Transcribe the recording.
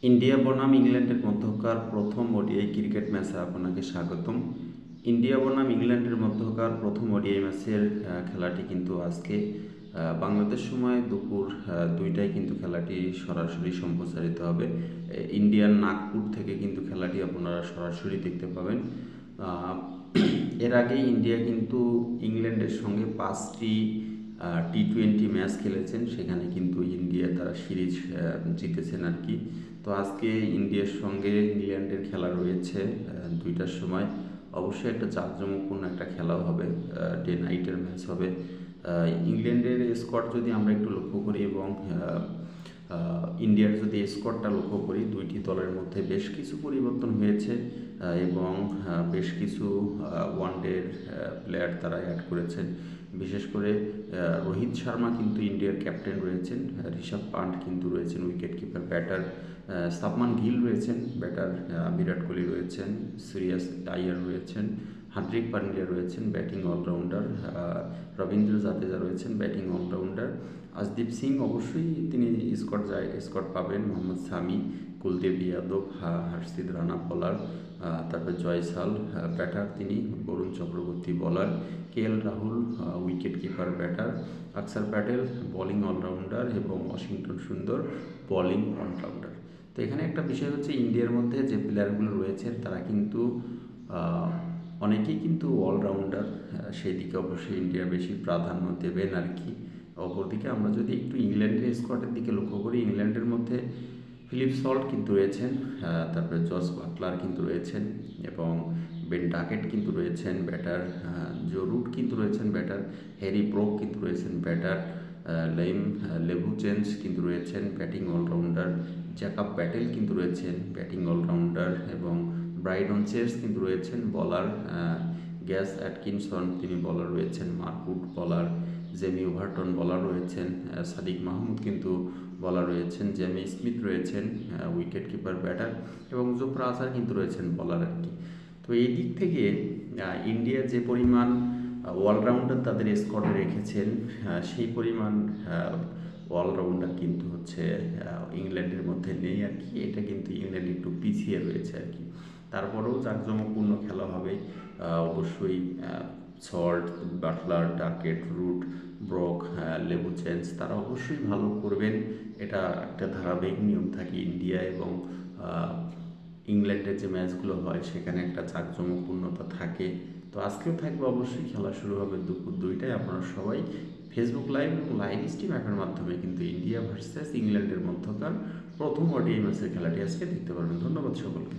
India বনাম ইংল্যান্ডের মধ্যকার প্রথম ওডিআই ক্রিকেট ম্যাচে আপনাকে স্বাগতম। ইন্ডিয়া বনাম ইংল্যান্ডের মধ্যকার প্রথম ওডিআই ম্যাচের খেলাটি কিন্তু আজকে বাংলাদেশ সময় দুপুর 2টায় কিন্তু খেলাটি সরাসরি সম্প্রচারিত হবে। ইন্ডিয়ার নাগপুর থেকে কিন্তু খেলাটি আপনারা সরাসরি দেখতে পাবেন। এর আগে ইন্ডিয়া কিন্তু ইংল্যান্ডের সঙ্গে 5টি টি20 ম্যাচ খেলেছেন, সেখানে কিন্তু ইন্ডিয়া তারা সিরিজ জিতেছেন আর কি। তো আজকে ইন্ডিয়ার সঙ্গে ইংল্যান্ডের খেলা রয়েছে 2টার সময়। অবশ্যই একটা জাঁকজমকপূর্ণ একটা খেলাও হবে, ডে নাইটের ম্যাচ হবে। ইংল্যান্ডের স্কোয়াড যদি আমরা একটু লক্ষ্য করি এবং ইন্ডিয়ার যদি স্কোয়াডটা লক্ষ্য করি, দুইটি দলের মধ্যে বেশ কিছু পরিবর্তন হয়েছে এবং বেশ কিছু ওয়ানডের প্লেয়ার তারা অ্যাড করেছেন। বিশেষ করে রোহিত শর্মা কিন্তু ইন্ডিয়ার ক্যাপ্টেন রয়েছেন, ঋষভ পান্ট কিন্তু রয়েছেন উইকেট কিপার ব্যাটার, সাবমান গিল রয়েছেন ব্যাটার, বিরাট কোহলি রয়েছেন, শ্রেয়াস আইয়ার রয়েছেন, হার্দিক পান্ডিয়া রয়েছেন ব্যাটিং অলরাউন্ডার, রবীন্দ্র জাদেজা রয়েছেন ব্যাটিং অলরাউন্ডার, আশদীপ সিং অবশ্যই তিনি স্কট পাবেন, মোহাম্মদ সামি, কুলদীপ যাদব, হর্ষিত রানা বলার, তারপর জয়সাল ব্যাটার তিনি, বরুণ চক্রবর্তী বলার, KL Rahul wicket keeper batter, অক্ষর প্যাটেল বোলিং অলরাউন্ডার এবং ওয়াশিংটন সুন্দর বোলিং অলরাউন্ডার। তো এখানে একটা বিষয় হচ্ছে, ইন্ডিয়ার মধ্যে যে প্লেয়ারগুলো রয়েছেন তারা কিন্তু অনেকেই কিন্তু অলরাউন্ডার, সেই দিকে অবশ্যই ইন্ডিয়া বেশি প্রাধান্য দেবেন আর কি। অপরদিকে আমরা যদি একটু ইংল্যান্ডের স্কোয়াডের দিকে লক্ষ্য করি, ইংল্যান্ডের মধ্যে ফিলিপ সল্ট কিন্তু রয়েছেন, তারপরে জস বাটলার কিন্তু রয়েছেন এবং বেন ডাকেট কিন্তু রয়েছেন ব্যাটার, জো রুট কিন্তু রয়েছেন ব্যাটার, হ্যারি ব্রোক কিন্তু রয়েছেন ব্যাটার, লেবুচেন্স কিন্তু রয়েছেন ব্যাটিং অলরাউন্ডার, জ্যাকব ব্যাটেল কিন্তু রয়েছেন ব্যাটিং অলরাউন্ডার এবং ব্রাইডন চেস কিন্তু রয়েছেন বলার, গ্যাস অ্যাটকিনসন তিনি বলার রয়েছেন, মার্কুট বলার, জেমি ওভারটন বলার রয়েছেন, সাদিক মাহমুদ কিন্তু বলার রয়েছেন, জেমি স্মিথ রয়েছেন উইকেট কিপার ব্যাটার এবং জোফরা আরচার কিন্তু রয়েছেন বলার আর কি। তো এই দিক থেকে ইন্ডিয়া যে পরিমাণ অলরাউন্ডার তাদের স্কোয়াডে রেখেছেন, সেই পরিমাণ অলরাউন্ডার কিন্তু হচ্ছে ইংল্যান্ডের মধ্যে নেই আর কি। এটা কিন্তু ইংল্যান্ড একটু পিছিয়ে রয়েছে আর কি। তারপরেও জাঁকজমকপূর্ণ খেলা হবে অবশ্যই। Salt, Buttler, Duckett, Root, Brook, Labuschagne তারা অবশ্যই ভালো করবেন। এটা একটা ধারাবাহিক নিয়ম থাকে ইন্ডিয়া এবং ইংল্যান্ডের যে ম্যাচগুলো হয় সেখানে একটা জাঁকজমকপূর্ণতা থাকে। তো আজকেও থাকবে অবশ্যই, খেলা শুরু হবে দুপুর 2টায়। আপনারা সবাই ফেসবুক লাইভ এবং লাইভ স্ট্রিম অ্যাপের মাধ্যমে কিন্তু ইন্ডিয়া ভার্সেস ইংল্যান্ডের মধ্যকার প্রথম ওডিআই ম্যাচের খেলাটি আজকে দেখতে পারবেন। ধন্যবাদ সকলকে।